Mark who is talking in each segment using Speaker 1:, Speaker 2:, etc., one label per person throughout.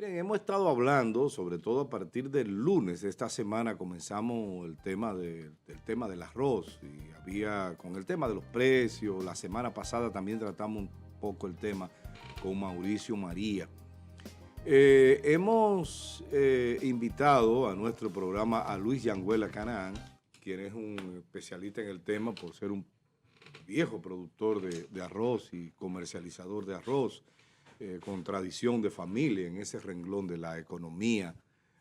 Speaker 1: Miren, hemos estado hablando, sobre todo a partir del lunes de esta semana, comenzamos el tema del tema del arroz y había con el tema de los precios. La semana pasada también tratamos un poco el tema con Mauricio María. Hemos invitado a nuestro programa a Luis Yanguela Canaán, quien es un especialista en el tema por ser un viejo productor de arroz y comercializador de arroz. Con tradición de familia en ese renglón de la economía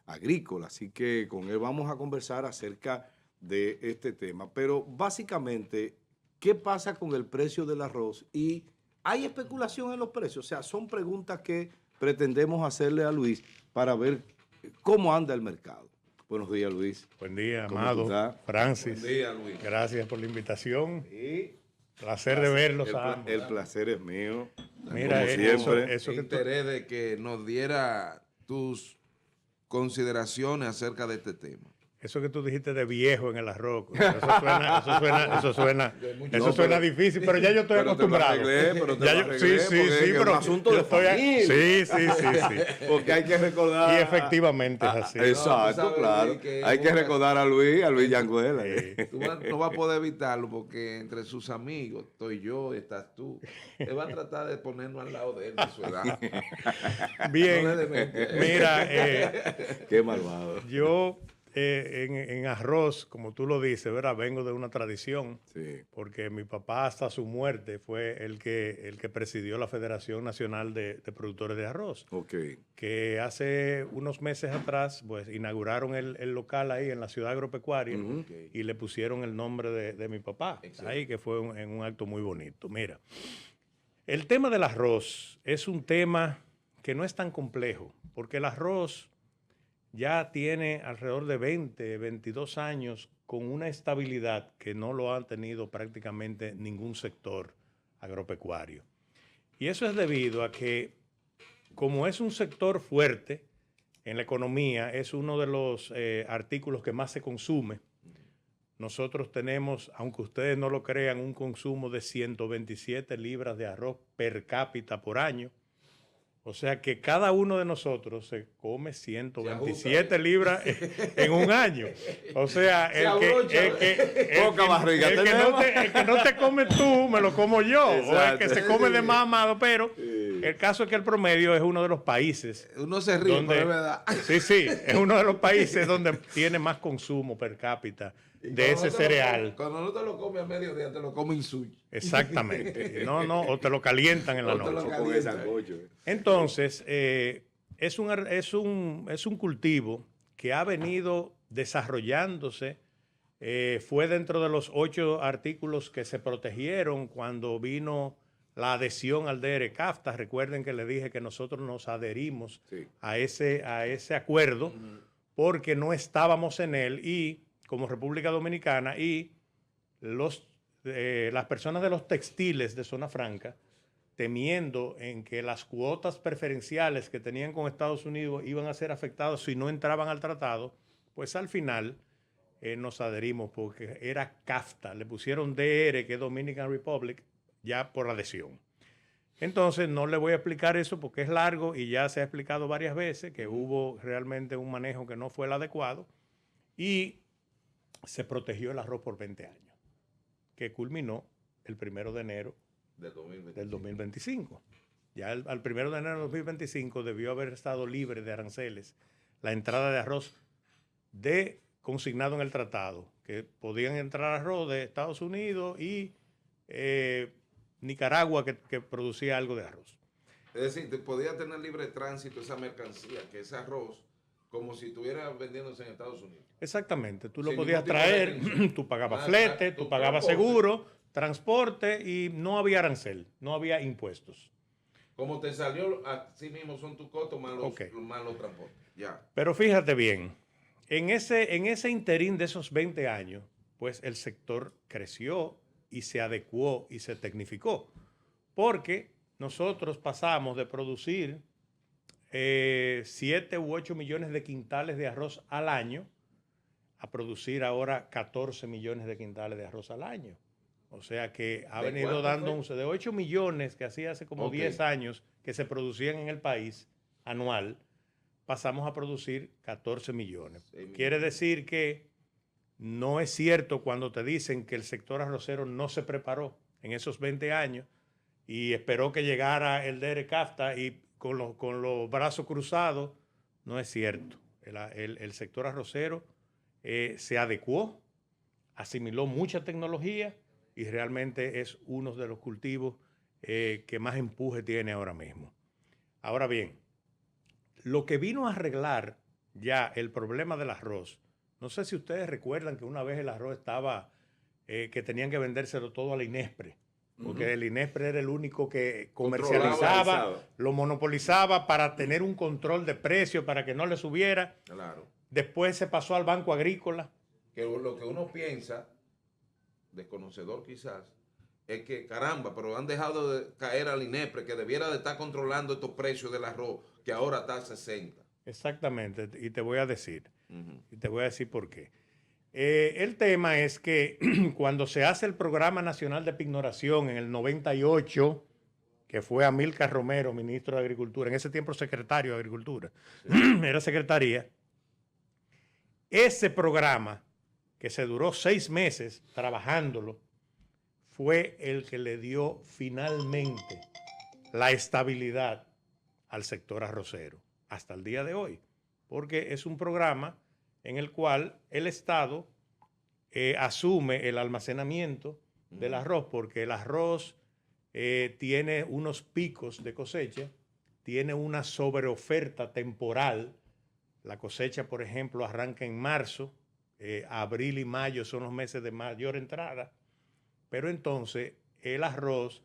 Speaker 1: agrícola. Así que con él vamos a conversar acerca de este tema. Pero básicamente, ¿qué pasa con el precio del arroz? Y hay especulación en los precios. O sea, son preguntas que pretendemos hacerle a Luis para ver cómo anda el mercado. Buenos días, Luis.
Speaker 2: Buen día,
Speaker 1: ¿Cómo
Speaker 2: amado
Speaker 1: tú estás?
Speaker 2: Francis.
Speaker 1: Buen día, Luis.
Speaker 2: Gracias por la invitación.
Speaker 1: Sí.
Speaker 2: Placer de verlos a ambos.
Speaker 1: El placer es mío.
Speaker 2: Mira,
Speaker 1: como siempre.
Speaker 2: eso que
Speaker 3: interés de que nos diera tus consideraciones acerca de este tema.
Speaker 2: Eso que tú dijiste de viejo en el arroz, eso suena difícil, pero ya yo estoy acostumbrado.
Speaker 1: Pero
Speaker 2: sí, pero
Speaker 1: es un asunto de familia.
Speaker 2: Sí.
Speaker 1: Porque hay que recordar.
Speaker 2: Y efectivamente es así.
Speaker 1: Exacto,
Speaker 3: No,
Speaker 1: claro.
Speaker 3: que
Speaker 1: Hay que recordar a Luis Yanguela.
Speaker 3: Tú no vas a poder evitarlo porque entre sus amigos, estoy yo, estás tú. Él va a tratar de ponernos al lado de él, de su edad.
Speaker 2: Bien,
Speaker 3: No le demente.
Speaker 2: mira,
Speaker 1: Qué malvado.
Speaker 2: yo en arroz, como tú lo dices, ¿verdad? Vengo de una tradición,
Speaker 1: Sí.
Speaker 2: porque mi papá hasta su muerte fue el que presidió la Federación Nacional de Productores de Arroz,
Speaker 1: Ok.
Speaker 2: que hace unos meses atrás pues inauguraron el local ahí en la ciudad agropecuaria y le pusieron el nombre de mi papá, ahí, que fue en un acto muy bonito. Mira, el tema del arroz es un tema que no es tan complejo, porque el arroz ya tiene alrededor de 20, 22 años con una estabilidad que no lo ha tenido prácticamente ningún sector agropecuario. Y eso es debido a que, como es un sector fuerte en la economía, es uno de los artículos que más se consume. Nosotros tenemos, aunque ustedes no lo crean, un consumo de 127 libras de arroz per cápita por año. O sea que cada uno de nosotros se come 127 libras en un año. O sea, el que no te come tú, me lo como yo.
Speaker 1: Exacto.
Speaker 2: O el que se come de más amado. Pero el caso es que el promedio es uno de los países.
Speaker 3: Uno se ríe, pero es verdad.
Speaker 2: Sí, es uno de los países donde tiene más consumo per cápita de ese cereal.
Speaker 3: Cuando no te lo comes a mediodía, te lo comes en suyo.
Speaker 2: Exactamente. O te lo calientan en la noche. Entonces, es un cultivo que ha venido desarrollándose. Fue dentro de los 8 artículos que se protegieron cuando vino la adhesión al DR-CAFTA. Recuerden que le dije que nosotros nos adherimos a ese acuerdo porque no estábamos en él, y como República Dominicana, y las personas de los textiles de Zona Franca, temiendo en que las cuotas preferenciales que tenían con Estados Unidos iban a ser afectadas si no entraban al tratado, pues al final nos adherimos porque era CAFTA, le pusieron DR, que es Dominican Republic, ya por adhesión. Entonces no le voy a explicar eso porque es largo y ya se ha explicado varias veces que hubo realmente un manejo que no fue el adecuado y se protegió el arroz por 20 años, que culminó el 1 de enero del 2025. Ya al 1 de enero del 2025 debió haber estado libre de aranceles la entrada de arroz consignado en el tratado, que podían entrar arroz de Estados Unidos y Nicaragua, que producía algo de arroz.
Speaker 3: Es decir, te podía tener libre tránsito esa mercancía, que ese arroz, como si estuviera vendiéndose en Estados Unidos.
Speaker 2: Exactamente, tú lo
Speaker 3: Sin
Speaker 2: podías
Speaker 3: ningún tipo de
Speaker 2: traer,
Speaker 3: restricción.
Speaker 2: tú pagabas flete, tú pagabas seguro, transporte, y no había arancel, no había impuestos.
Speaker 3: Como te salió, así mismo son tus costos más los transportes. Ya.
Speaker 2: Pero fíjate bien, en ese interín de esos 20 años, pues el sector creció y se adecuó y se tecnificó, porque nosotros pasamos de producir 7 u 8 millones de quintales de arroz al año a producir ahora 14 millones de quintales de arroz al año. O sea que ha venido dándose de 8 millones que hacía hace como 10 años que se producían en el país anual, pasamos a producir 14 millones. Quiere decir que no es cierto cuando te dicen que el sector arrocero no se preparó en esos 20 años y esperó que llegara el DERE-CAFTA y con los brazos cruzados. No es cierto. El sector arrocero se adecuó, asimiló mucha tecnología y realmente es uno de los cultivos que más empuje tiene ahora mismo. Ahora bien, lo que vino a arreglar ya el problema del arroz, no sé si ustedes recuerdan que una vez el arroz estaba, que tenían que vendérselo todo a la INESPRE, porque el INESPRE era el único que comercializaba, lo monopolizaba para tener un control de precio, para que no le subiera.
Speaker 3: Claro.
Speaker 2: Después se pasó al Banco Agrícola.
Speaker 3: Que lo que uno piensa, desconocedor quizás, es que caramba, pero han dejado de caer al INESPRE, que debiera de estar controlando estos precios del arroz, que ahora está a 60.
Speaker 2: Exactamente, y te voy a decir, por qué. El tema es que cuando se hace el Programa Nacional de Pignoración en el 98, que fue Amílcar Romero, ministro de Agricultura, en ese tiempo secretario de Agricultura, era secretaría, ese programa, que se duró 6 meses trabajándolo, fue el que le dio finalmente la estabilidad al sector arrocero hasta el día de hoy, porque es un programa en el cual el Estado asume el almacenamiento del arroz, porque el arroz tiene unos picos de cosecha, tiene una sobreoferta temporal. La cosecha, por ejemplo, arranca en marzo, abril y mayo son los meses de mayor entrada, pero entonces el arroz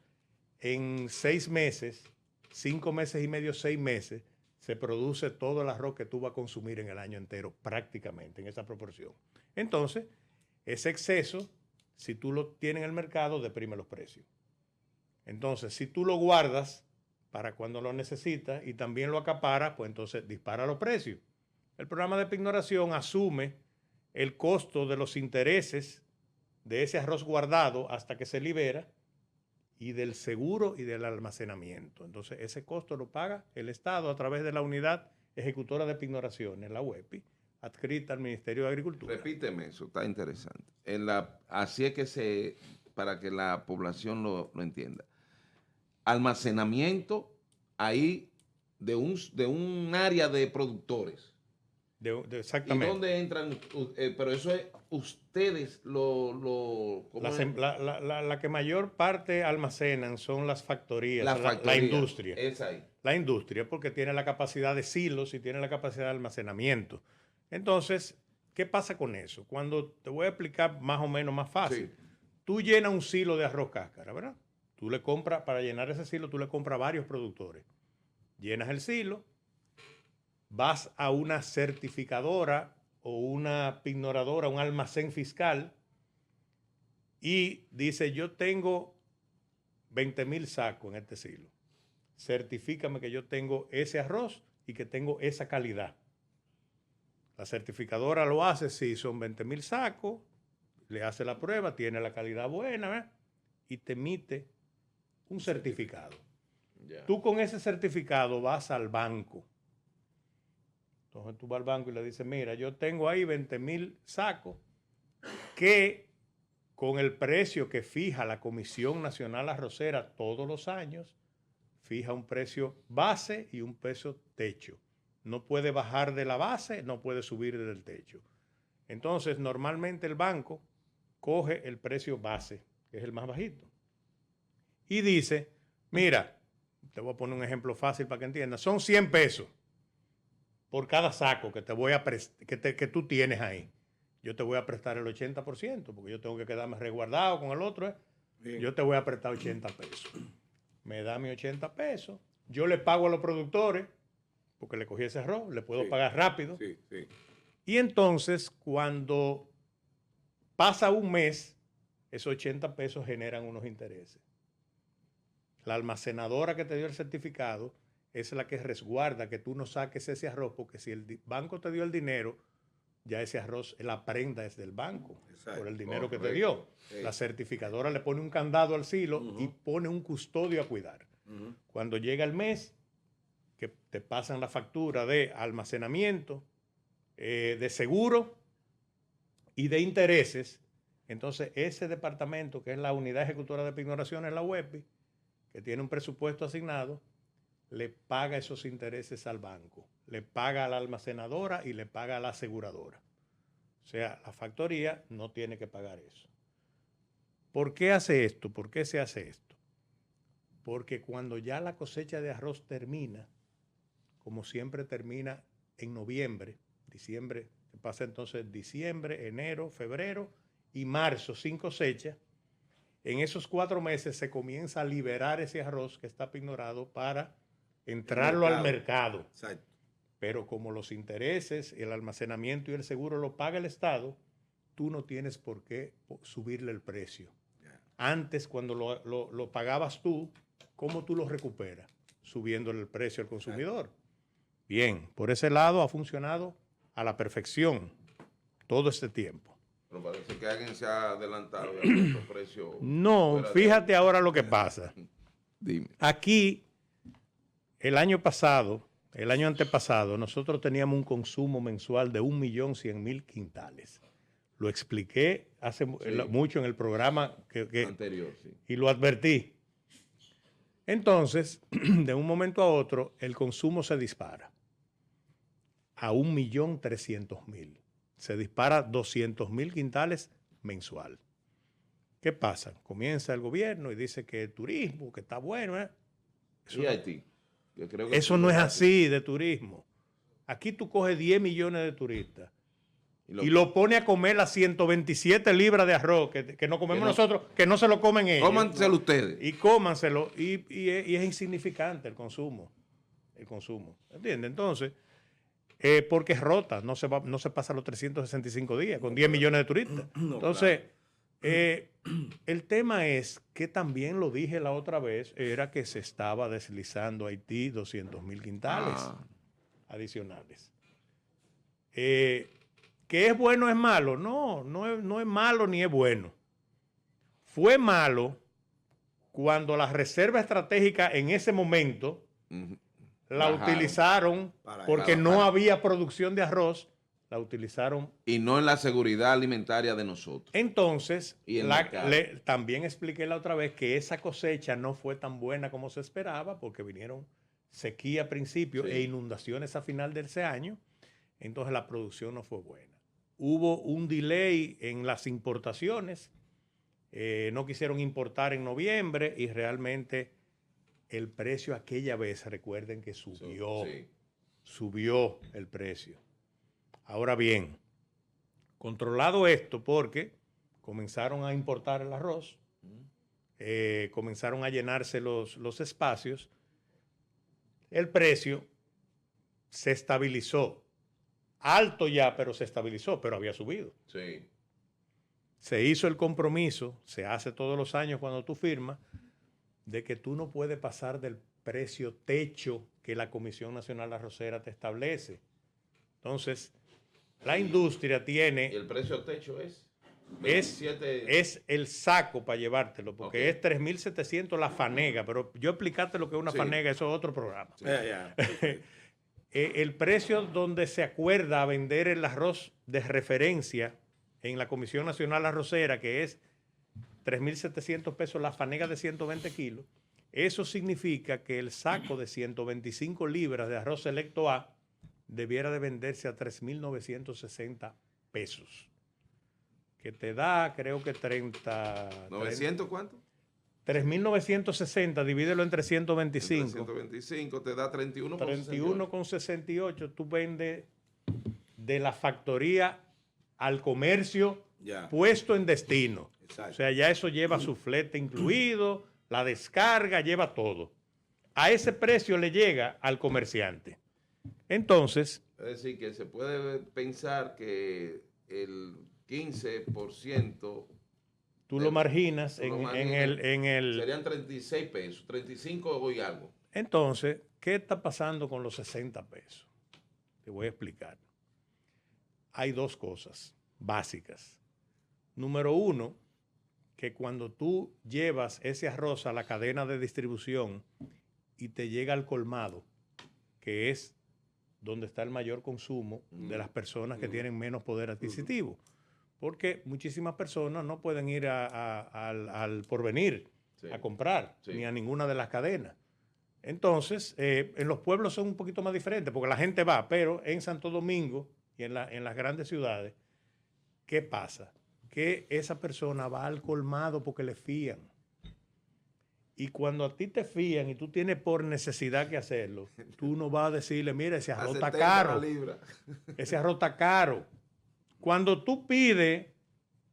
Speaker 2: en 6 meses, 5 meses y medio, 6 meses, se produce todo el arroz que tú vas a consumir en el año entero, prácticamente, en esa proporción. Entonces, ese exceso, si tú lo tienes en el mercado, deprime los precios. Entonces, si tú lo guardas para cuando lo necesitas y también lo acaparas, pues entonces dispara los precios. El programa de pignoración asume el costo de los intereses de ese arroz guardado hasta que se libera y del seguro y del almacenamiento. Entonces, ese costo lo paga el Estado a través de la Unidad Ejecutora de Pignoraciones, la UEPI, adscrita al Ministerio de Agricultura.
Speaker 3: Repíteme eso, está interesante. Así es que para que la población lo entienda. Almacenamiento ahí de un área de productores.
Speaker 2: Exactamente.
Speaker 3: ¿Y dónde entran? Pero eso es ustedes
Speaker 2: la que mayor parte almacenan son las factorías, la industria.
Speaker 3: Es ahí.
Speaker 2: La industria, porque tiene la capacidad de silos y tiene la capacidad de almacenamiento. Entonces, ¿qué pasa con eso? Cuando te voy a explicar más o menos más fácil. Sí. Tú llenas un silo de arroz cáscara, ¿verdad? Tú le compras, para llenar ese silo, tú le compras a varios productores. Llenas el silo, vas a una certificadora o una pignoradora, un almacén fiscal, y dice, yo tengo 20,000 sacos en este silo. Certifícame que yo tengo ese arroz y que tengo esa calidad. La certificadora lo hace, si son 20,000 sacos, le hace la prueba, tiene la calidad buena, ¿eh? Y te emite un certificado. Yeah. Tú con ese certificado vas al banco. Entonces tú vas al banco y le dices, mira, yo tengo ahí 20,000 sacos que con el precio que fija la Comisión Nacional Arrocera todos los años, fija un precio base y un precio techo. No puede bajar de la base, no puede subir del techo. Entonces, normalmente el banco coge el precio base, que es el más bajito, y dice, mira, te voy a poner un ejemplo fácil para que entiendas, son 100 pesos por cada saco que te voy a que tú tienes ahí. Yo te voy a prestar el 80%, porque yo tengo que quedarme resguardado con el otro. Yo te voy a prestar 80 pesos. Me da mis 80 pesos. Yo le pago a los productores, porque le cogí ese arroz, le puedo pagar rápido.
Speaker 1: Sí, sí.
Speaker 2: Y entonces, cuando pasa un mes, esos 80 pesos generan unos intereses. La almacenadora que te dio el certificado es la que resguarda que tú no saques ese arroz, porque si el banco te dio el dinero, ya ese arroz, la prenda es del banco. Exacto. Por el dinero que te dio. Sí. La certificadora le pone un candado al silo y pone un custodio a cuidar. Cuando llega el mes, que te pasan la factura de almacenamiento, de seguro y de intereses. Entonces, ese departamento, que es la Unidad Ejecutora de Pignoraciones, la UEPI, que tiene un presupuesto asignado, le paga esos intereses al banco, le paga a la almacenadora y le paga a la aseguradora. O sea, la factoría no tiene que pagar eso. ¿Por qué hace esto? ¿Por qué se hace esto? Porque cuando ya la cosecha de arroz termina, como siempre termina en noviembre, diciembre, pasa entonces diciembre, enero, febrero y marzo sin cosecha, en esos 4 meses se comienza a liberar ese arroz que está pignorado para entrarlo al mercado.
Speaker 1: Exacto.
Speaker 2: Pero como los intereses, el almacenamiento y el seguro lo paga el Estado, tú no tienes por qué subirle el precio. Antes, cuando lo pagabas tú, ¿cómo tú lo recuperas? Subiéndole el precio al consumidor. Bien, por ese lado ha funcionado a la perfección todo este tiempo.
Speaker 3: Pero parece que alguien se ha adelantado y ha puesto precio.
Speaker 2: No, fíjate ahora lo que pasa.
Speaker 3: Dime.
Speaker 2: Aquí, el año pasado, el año antepasado, nosotros teníamos un consumo mensual de 1.100.000 quintales. Lo expliqué hace mucho en el programa
Speaker 3: Anterior, sí.
Speaker 2: Y lo advertí. Entonces, de un momento a otro, el consumo se dispara a 1.300.000. Se dispara 200.000 quintales mensual. ¿Qué pasa? Comienza el gobierno y dice que el turismo, que está bueno.
Speaker 3: ¿Y Haití? Yo creo que
Speaker 2: eso no es así de turismo. Aquí tú coges 10 millones de turistas y lo pone a comer las 127 libras de arroz que no comemos nosotros, que no se lo comen ellos.
Speaker 3: Cómanselo ustedes.
Speaker 2: Y cómanselo. Y es insignificante el consumo. ¿Entiendes? Entonces, porque es rota, no se pasa los 365 días con 10 millones de turistas. Entonces, el tema es que también lo dije la otra vez, era que se estaba deslizando a Haití 200.000 quintales adicionales. ¿Que es bueno o es malo? No es malo ni es bueno. Fue malo cuando la reserva estratégica en ese momento la utilizaron porque no había producción de arroz, la utilizaron.
Speaker 3: Y no en la seguridad alimentaria de nosotros.
Speaker 2: Entonces, también expliqué la otra vez que esa cosecha no fue tan buena como se esperaba porque vinieron sequía a principio e inundaciones a final de ese año. Entonces, la producción no fue buena. Hubo un delay en las importaciones. No quisieron importar en noviembre y realmente el precio aquella vez, recuerden que subió el precio. Ahora bien, controlado esto porque comenzaron a importar el arroz, comenzaron a llenarse los espacios, el precio se estabilizó. Alto ya, pero se estabilizó, pero había subido.
Speaker 3: Sí.
Speaker 2: Se hizo el compromiso, se hace todos los años cuando tú firmas, de que tú no puedes pasar del precio techo que la Comisión Nacional Arrocera te establece. Entonces, la industria tiene...
Speaker 3: ¿Y el precio techo es?
Speaker 2: 27... Es el saco para llevártelo, porque es 3.700 la fanega, pero yo explicarte lo que es una fanega, eso es otro programa.
Speaker 1: Sí.
Speaker 2: El precio donde se acuerda vender el arroz de referencia en la Comisión Nacional Arrocera, que es 3.700 pesos la fanega de 120 kilos, eso significa que el saco de 125 libras de arroz selecto A debiera de venderse a 3.960 pesos. Que te da, creo que
Speaker 3: ¿900 cuánto?
Speaker 2: 3.960, divídelo entre 125.
Speaker 3: Entre 125 te da 31,68.
Speaker 2: 31,68 tú vendes de la factoría al comercio puesto en destino. Exacto. O sea, ya eso lleva su flete incluido, la descarga, lleva todo. A ese precio le llega al comerciante. Entonces...
Speaker 3: Es decir, que se puede pensar que el 15%...
Speaker 2: Tú lo marginas en el...
Speaker 3: Serían 36 pesos, 35 y algo.
Speaker 2: Entonces, ¿qué está pasando con los 60 pesos? Te voy a explicar. Hay dos cosas básicas. Número uno, que cuando tú llevas ese arroz a la cadena de distribución y te llega al colmado, que es donde está el mayor consumo de las personas que tienen menos poder adquisitivo. Porque muchísimas personas no pueden ir al Porvenir a comprar, ni a ninguna de las cadenas. Entonces, en los pueblos son un poquito más diferentes, porque la gente va, pero en Santo Domingo y en las grandes ciudades, ¿qué pasa? Que esa persona va al colmado porque le fían. Y cuando a ti te fían y tú tienes por necesidad que hacerlo, tú no vas a decirle, mira, ese arroz está caro. Ese arroz está caro. Cuando tú pides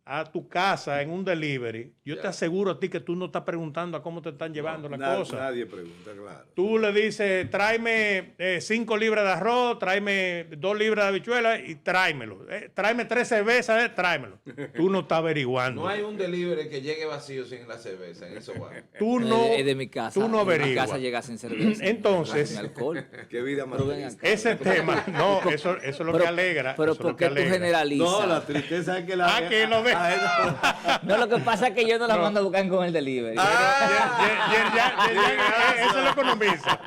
Speaker 2: a tu casa en un delivery, yo te aseguro a ti que tú no estás preguntando a cómo te están llevando las cosas.
Speaker 1: Nadie pregunta, claro.
Speaker 2: Tú le dices, tráeme 5 libras de arroz, tráeme 2 libras de habichuelas y tráemelo. Tráeme 3 cervezas, tráemelo. Tú no estás averiguando.
Speaker 3: No hay un delivery que llegue vacío sin la cerveza en esos bares.
Speaker 2: Tú no,
Speaker 4: es de mi casa.
Speaker 2: tú no averiguas.
Speaker 4: En mi casa llega sin cerveza.
Speaker 2: Entonces,
Speaker 4: sin alcohol.
Speaker 1: Qué vida más triste.
Speaker 2: ese tema, no, eso es lo que alegra.
Speaker 4: Pero
Speaker 2: eso es lo
Speaker 4: ¿por
Speaker 2: que
Speaker 4: qué tú
Speaker 2: alegra.
Speaker 4: generalizas?
Speaker 1: No, la tristeza es que la...
Speaker 2: que lo ve.
Speaker 4: No, lo que pasa es que yo no la mando a buscar con el delivery.
Speaker 2: Él se lo economiza.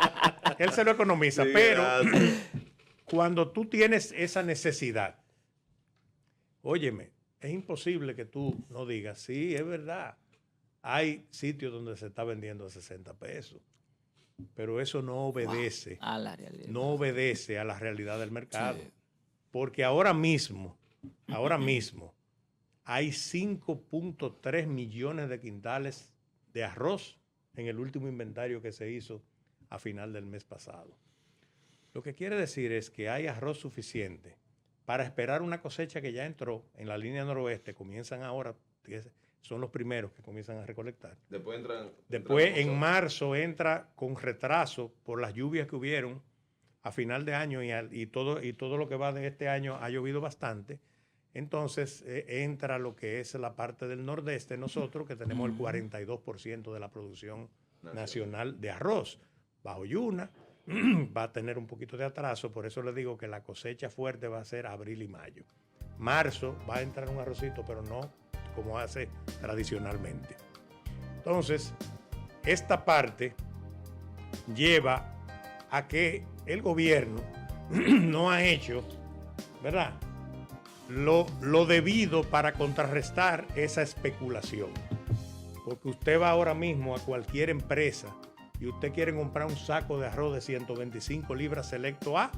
Speaker 2: Él se lo economiza.
Speaker 1: Sí,
Speaker 2: pero
Speaker 1: gracias.
Speaker 2: cuando tú tienes esa necesidad, óyeme, es imposible que tú no digas, sí, es verdad. Hay sitios donde se está vendiendo a 60 pesos. Pero eso no obedece.
Speaker 4: A la realidad.
Speaker 2: No obedece a la realidad del mercado. Sí. Porque ahora mismo, hay 5.3 millones de quintales de arroz en el último inventario que se hizo a final del mes pasado. Lo que quiere decir es que hay arroz suficiente para esperar una cosecha que ya entró en la línea noroeste. Comienzan ahora, son los primeros que comienzan a recolectar. Después en marzo entra con retraso por las lluvias que hubieron a final de año y todo lo que va de este año ha llovido bastante. Entonces entra lo que es la parte del nordeste, nosotros que tenemos el 42% de la producción nacional de arroz. Bajo Yuna va a tener un poquito de atraso, por eso les digo que la cosecha fuerte va a ser abril y mayo. Marzo va a entrar un arrocito, pero no como hace tradicionalmente. Entonces, esta parte lleva a que el gobierno no ha hecho, ¿verdad?, lo debido para contrarrestar esa especulación. Porque usted va ahora mismo a cualquier empresa y usted quiere comprar un saco de arroz de 125 libras selecto A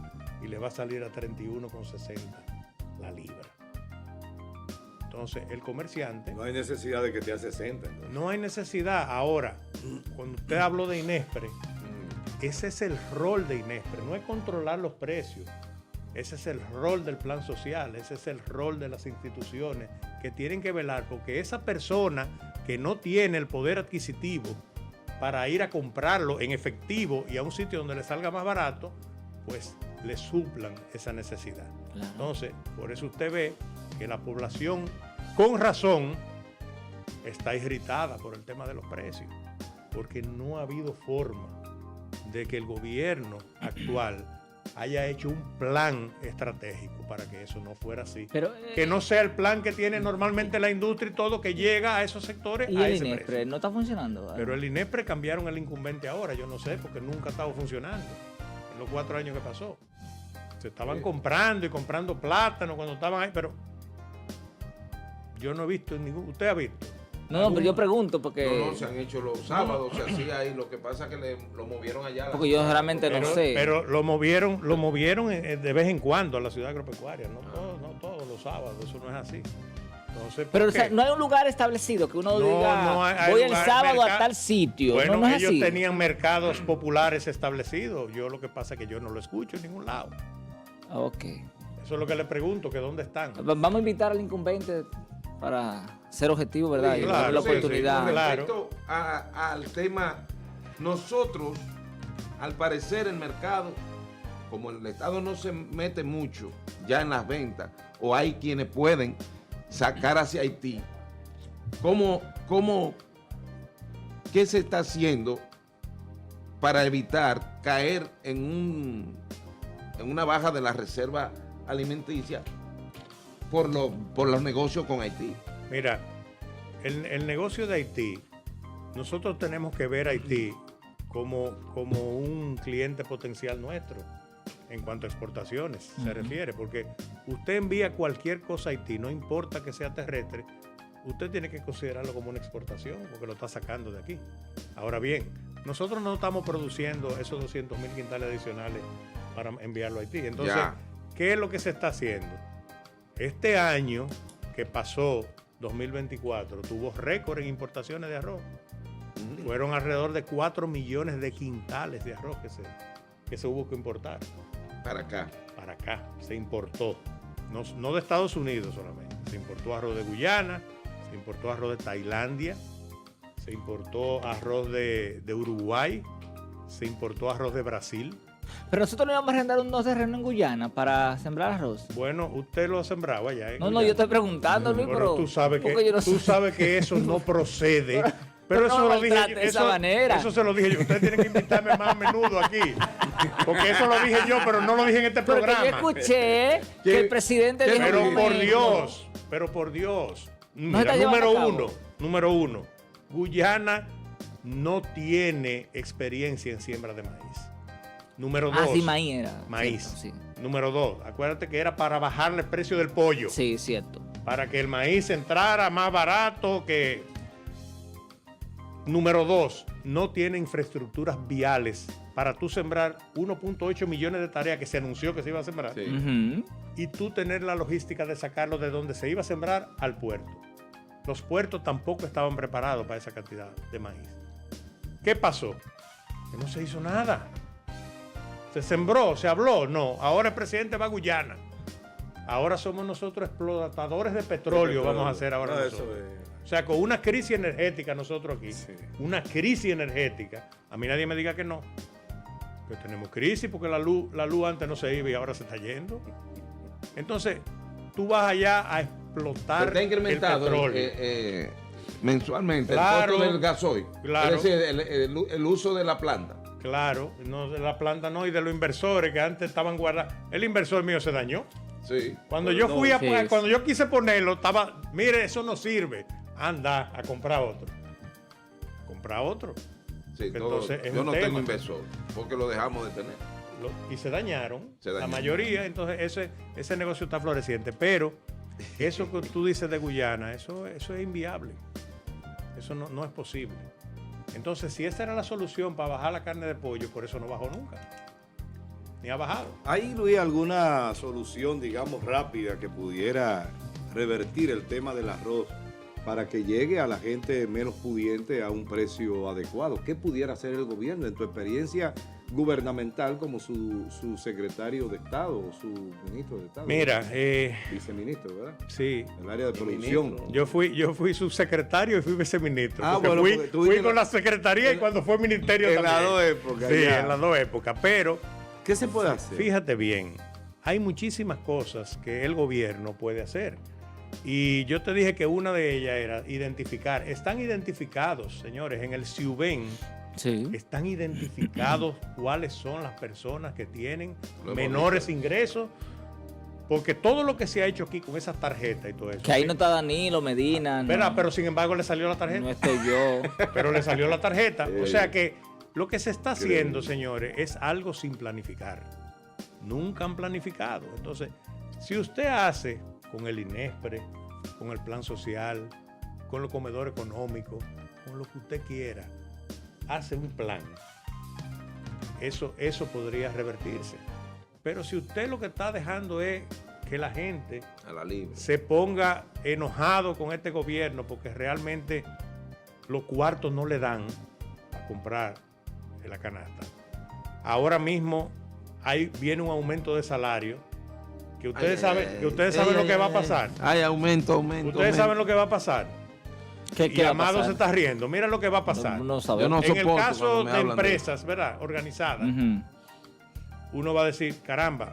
Speaker 2: y le va a salir a 31,60 la libra. Entonces, el comerciante...
Speaker 1: No hay necesidad de que te a 60. Entonces.
Speaker 2: No hay necesidad. Ahora, cuando usted habló de INESPRE, ese es el rol de INESPRE, no es controlar los precios. Ese es el rol del plan social, ese es el rol de las instituciones que tienen que velar porque esa persona que no tiene el poder adquisitivo para ir a comprarlo en efectivo y a un sitio donde le salga más barato, pues le suplan esa necesidad. Claro. Entonces, por eso usted ve que la población, con razón, está irritada por el tema de los precios, porque no ha habido forma de que el gobierno actual haya hecho un plan estratégico para que eso no fuera así. Pero, que no sea el plan que tiene normalmente la industria y todo, que llega a esos sectores.
Speaker 4: ¿Y
Speaker 2: a
Speaker 4: el
Speaker 2: ese
Speaker 4: INESPRE
Speaker 2: precio.
Speaker 4: no está funcionando?
Speaker 2: Pero el INESPRE cambiaron el incumbente ahora, yo no sé, porque nunca ha estado funcionando en los 4 años que pasó. Se estaban comprando y comprando plátano cuando estaban ahí, pero yo no he visto ningún... ¿Usted ha visto?
Speaker 4: No, pero yo pregunto porque...
Speaker 3: No, se han hecho los sábados, se hacía ahí, lo que pasa es que lo movieron allá.
Speaker 4: Porque yo realmente no sé.
Speaker 2: Pero lo movieron de vez en cuando a la ciudad agropecuaria, no todos los sábados, eso no es así. Entonces,
Speaker 4: pero o sea, no hay un lugar establecido que uno diga, voy el sábado a tal sitio.
Speaker 2: Bueno,
Speaker 4: no es
Speaker 2: ellos
Speaker 4: así.
Speaker 2: tenían mercados populares establecidos, yo lo que pasa es que yo no lo escucho en ningún lado.
Speaker 4: Ok.
Speaker 2: Eso es lo que le pregunto, que dónde están.
Speaker 4: Vamos a invitar al incumbente para ser objetivo, ¿verdad?
Speaker 3: Sí,
Speaker 4: y
Speaker 3: claro,
Speaker 4: darle la oportunidad.
Speaker 3: Con respecto al tema, nosotros, al parecer el mercado, como el Estado no se mete mucho ya en las ventas, o hay quienes pueden sacar hacia Haití, ¿qué se está haciendo para evitar caer en una baja de la reserva alimenticia por los negocios con Haití?
Speaker 2: Mira, el negocio de Haití, nosotros tenemos que ver a Haití como un cliente potencial nuestro en cuanto a exportaciones se refiere, porque usted envía cualquier cosa a Haití, no importa que sea terrestre, usted tiene que considerarlo como una exportación porque lo está sacando de aquí. Ahora bien, nosotros no estamos produciendo esos 200,000 quintales adicionales para enviarlo a Haití. Entonces, ¿qué es lo que se está haciendo? Este año que pasó, 2024, tuvo récord en importaciones de arroz. Fueron alrededor de 4 millones de quintales de arroz que se hubo que importar.
Speaker 3: Para acá.
Speaker 2: Para acá, se importó. No de Estados Unidos solamente. Se importó arroz de Guyana, se importó arroz de Tailandia, se importó arroz de Uruguay, se importó arroz de Brasil.
Speaker 4: Pero nosotros no íbamos a arrendar unos terrenos en Guyana para sembrar arroz.
Speaker 2: Bueno, usted lo sembraba allá en
Speaker 4: No,
Speaker 2: Guyana.
Speaker 4: yo estoy preguntando, Luis,
Speaker 2: Bueno,
Speaker 4: pero
Speaker 2: tú sabes que eso no procede.
Speaker 4: Pero
Speaker 2: eso
Speaker 4: no
Speaker 2: lo dije yo,
Speaker 4: de esa manera.
Speaker 2: Eso se lo dije yo. Ustedes tienen que invitarme más a menudo aquí. Porque eso lo dije yo, pero no lo dije en este
Speaker 4: Porque
Speaker 2: programa.
Speaker 4: yo escuché que el presidente dijo...
Speaker 2: Pero por Dios.
Speaker 4: No
Speaker 2: Mira,
Speaker 4: está
Speaker 2: número uno. Guyana no tiene experiencia en siembra de maíz. Número 2.
Speaker 4: Sí, maíz era.
Speaker 2: Maíz.
Speaker 4: Cierto, sí.
Speaker 2: Número 2. Acuérdate que era para bajarle el precio del pollo.
Speaker 4: Sí, cierto.
Speaker 2: Para que el maíz entrara más barato que... Número 2. No tiene infraestructuras viales para tú sembrar 1.8 millones de tareas que se anunció que se iba a sembrar.
Speaker 3: Sí.
Speaker 2: Y tú tener la logística de sacarlo de donde se iba a sembrar al puerto. Los puertos tampoco estaban preparados para esa cantidad de maíz. ¿Qué pasó? Que no se hizo nada. ¿Se sembró? ¿Se habló? No. Ahora el presidente va a Guyana. Ahora somos nosotros explotadores de petróleo, vamos a hacer ahora nosotros. O sea, con una crisis energética nosotros aquí, una crisis energética, a mí nadie me diga que no. Que tenemos crisis porque la luz antes no se iba y ahora se está yendo. Entonces, tú vas allá a explotar
Speaker 3: está incrementado
Speaker 2: el petróleo.
Speaker 3: Mensualmente el costo del gasoil.
Speaker 2: Claro.
Speaker 3: Es decir, el uso de la planta.
Speaker 2: Claro, no de la planta no, y de los inversores que antes estaban guardados. El inversor mío se dañó.
Speaker 3: Sí.
Speaker 2: Cuando yo fui cuando yo quise ponerlo, estaba, mire, eso no sirve. Anda a comprar otro. Comprar otro.
Speaker 3: Sí,
Speaker 2: entonces,
Speaker 3: yo no tengo inversor, porque lo dejamos de tener.
Speaker 2: Y se dañaron. La mayoría, entonces ese negocio está floreciente. Pero eso que tú dices de Guyana, eso es inviable. Eso no es posible. Entonces, si esa era la solución para bajar la carne de pollo, por eso no bajó nunca. Ni ha bajado.
Speaker 1: ¿Hay, Luis, alguna solución, digamos, rápida que pudiera revertir el tema del arroz para que llegue a la gente menos pudiente a un precio adecuado? ¿Qué pudiera hacer el gobierno en tu experiencia gubernamental como su secretario de Estado o su ministro de Estado?
Speaker 2: Mira,
Speaker 1: viceministro, ¿verdad?
Speaker 2: Sí.
Speaker 1: El área de producción.
Speaker 2: Yo fui subsecretario y fui viceministro.
Speaker 1: Bueno,
Speaker 2: fui con la secretaría y cuando fue ministerio también.
Speaker 1: En las dos épocas.
Speaker 2: Sí, en las dos épocas. Pero,
Speaker 1: ¿qué se puede hacer?
Speaker 2: Fíjate bien, hay muchísimas cosas que el gobierno puede hacer. Y yo te dije que una de ellas era identificar. Están identificados, señores, en el CIUBEN.
Speaker 4: Sí.
Speaker 2: Están identificados cuáles son las personas que tienen menores ingresos, porque todo lo que se ha hecho aquí con esas tarjetas y todo eso.
Speaker 4: Que ahí no está Danilo, Medina.
Speaker 2: ¿Verdad? Pero sin embargo le salió la tarjeta.
Speaker 4: No estoy yo.
Speaker 2: Pero le salió la tarjeta. O sea que lo que se está haciendo, señores, es algo sin planificar. Nunca han planificado. Entonces, si usted hace con el INESPRE, con el plan social, con el comedor económico, con lo que usted quiera, hace un plan, eso podría revertirse. Pero si usted lo que está dejando es que la gente
Speaker 3: a la libre
Speaker 2: se ponga enojado con este gobierno porque realmente los cuartos no le dan a comprar en la canasta. Ahora mismo viene un aumento de salario que ustedes saben lo que va a pasar.
Speaker 3: Hay aumento.
Speaker 2: Ustedes saben lo que va a pasar. Y Amado se está riendo. Mira lo que va a pasar.
Speaker 4: No
Speaker 2: en el caso de empresas, ¿verdad? Organizadas, uno va a decir, caramba,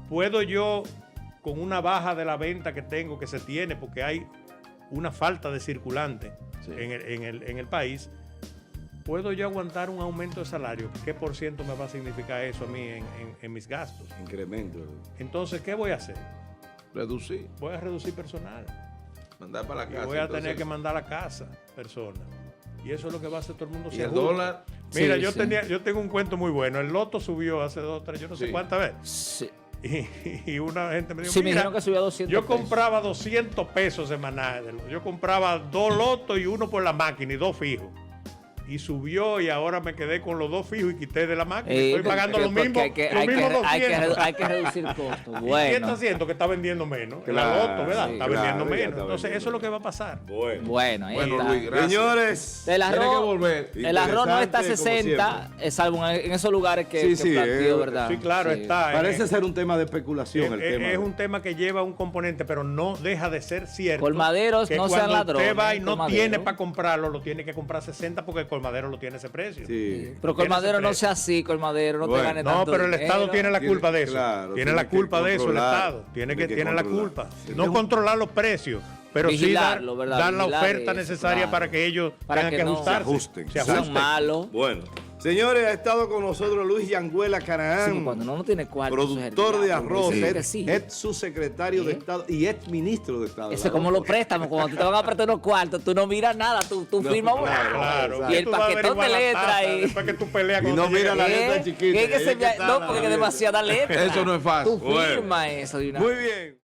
Speaker 2: ¿puedo yo con una baja de la venta que tengo, que se tiene, porque hay una falta de circulante en el país, ¿puedo yo aguantar un aumento de salario? ¿Qué por ciento me va a significar eso a mí en mis gastos?
Speaker 1: Incremento.
Speaker 2: Entonces, ¿qué voy a hacer?
Speaker 3: Reducir.
Speaker 2: Voy a reducir personal.
Speaker 3: Mandar para la casa.
Speaker 2: Y voy a tener que mandar a la casa personas. Y eso es lo que va a hacer todo el mundo.
Speaker 3: ¿Y el dólar?
Speaker 2: Mira,
Speaker 4: Sí,
Speaker 2: yo tengo un cuento muy bueno. El loto subió hace 2, 3, yo no sé cuántas veces.
Speaker 4: Sí.
Speaker 2: Y una gente me dijo,
Speaker 4: Sí, me
Speaker 2: mira,
Speaker 4: dijeron que subió a 200
Speaker 2: yo
Speaker 4: pesos.
Speaker 2: compraba 200 pesos semanales. Yo compraba 2 lotos y uno por la máquina y 2 fijos. Y subió y ahora me quedé con los 2 fijos y quité de la máquina. Estoy pagando lo mismo.
Speaker 4: Hay que reducir costos.
Speaker 2: ¿Y qué está haciendo? Que está vendiendo menos.
Speaker 1: Claro,
Speaker 2: La loto, ¿verdad?
Speaker 1: sí,
Speaker 2: Está
Speaker 1: claro,
Speaker 2: vendiendo
Speaker 1: ya
Speaker 2: menos.
Speaker 1: está
Speaker 2: Entonces,
Speaker 1: vendiendo
Speaker 2: eso es lo que va a pasar.
Speaker 4: Bueno, ahí
Speaker 3: Bueno,
Speaker 4: está.
Speaker 3: Luis, gracias.
Speaker 1: Señores,
Speaker 4: El
Speaker 3: Tiene que
Speaker 4: arroz,
Speaker 3: volver.
Speaker 4: el arroz no está a
Speaker 1: Interesante, como
Speaker 4: 60, salvo en esos lugares que
Speaker 1: Sí,
Speaker 4: planteó, ¿verdad?
Speaker 2: Sí, claro, está.
Speaker 1: parece ser un tema de especulación el tema.
Speaker 2: Es un tema que lleva un componente, pero no deja de ser cierto.
Speaker 4: Colmaderos
Speaker 2: que
Speaker 4: no sean
Speaker 2: cuando
Speaker 4: ladrones.
Speaker 2: usted va y no
Speaker 4: colmadero.
Speaker 2: tiene para comprarlo, lo tiene que comprar 60 porque el colmadero lo tiene ese precio.
Speaker 1: Sí.
Speaker 4: Pero
Speaker 2: Tiene
Speaker 4: Colmadero
Speaker 2: ese
Speaker 4: no
Speaker 2: precio.
Speaker 4: sea así, Colmadero, no
Speaker 1: Bueno,
Speaker 4: te gane
Speaker 2: No,
Speaker 4: tanto
Speaker 2: pero el
Speaker 4: dinero.
Speaker 2: Estado tiene la culpa de eso.
Speaker 1: Claro,
Speaker 2: tiene la
Speaker 1: que
Speaker 2: culpa de eso el
Speaker 1: controlar,
Speaker 2: Estado. Tiene la
Speaker 1: controlar.
Speaker 2: culpa.
Speaker 1: Sí,
Speaker 2: No
Speaker 1: es un-
Speaker 2: controlar los precios, pero sí dar
Speaker 4: Vigilarlo, ¿verdad?
Speaker 2: la
Speaker 4: Vigilar
Speaker 2: oferta
Speaker 4: eso,
Speaker 2: necesaria
Speaker 4: claro.
Speaker 2: para que ellos
Speaker 4: Para
Speaker 2: tengan
Speaker 4: que
Speaker 2: que
Speaker 4: no
Speaker 2: ajustarse.
Speaker 1: se ajusten.
Speaker 2: Se
Speaker 1: Sean
Speaker 4: Sean
Speaker 2: ajusten.
Speaker 4: malos.
Speaker 1: Bueno, señores, ha estado con nosotros Luis Yanguela
Speaker 4: Sí,
Speaker 1: Canaan,
Speaker 4: cuando uno no tiene cuarto.
Speaker 1: productor de arroz,
Speaker 4: Sí.
Speaker 1: ex subsecretario de Estado y ex ministro de Estado.
Speaker 4: Eso es como los préstamos, cuando te van a prestar unos cuartos, tú no miras nada, tú firmas
Speaker 2: Claro.
Speaker 4: y el
Speaker 2: Tú vas a
Speaker 4: paquetón de
Speaker 2: averiguar la
Speaker 4: letras
Speaker 2: tasa,
Speaker 4: ahí.
Speaker 2: Después que tú peleas
Speaker 1: Y
Speaker 2: con
Speaker 1: no mira la letra chiquita.
Speaker 4: Que
Speaker 1: que ahí
Speaker 4: se
Speaker 1: es que está
Speaker 4: no,
Speaker 1: la
Speaker 4: porque es
Speaker 1: letra.
Speaker 4: demasiada letra.
Speaker 3: Eso no es fácil.
Speaker 4: Tú firmas eso de una
Speaker 1: Muy bien.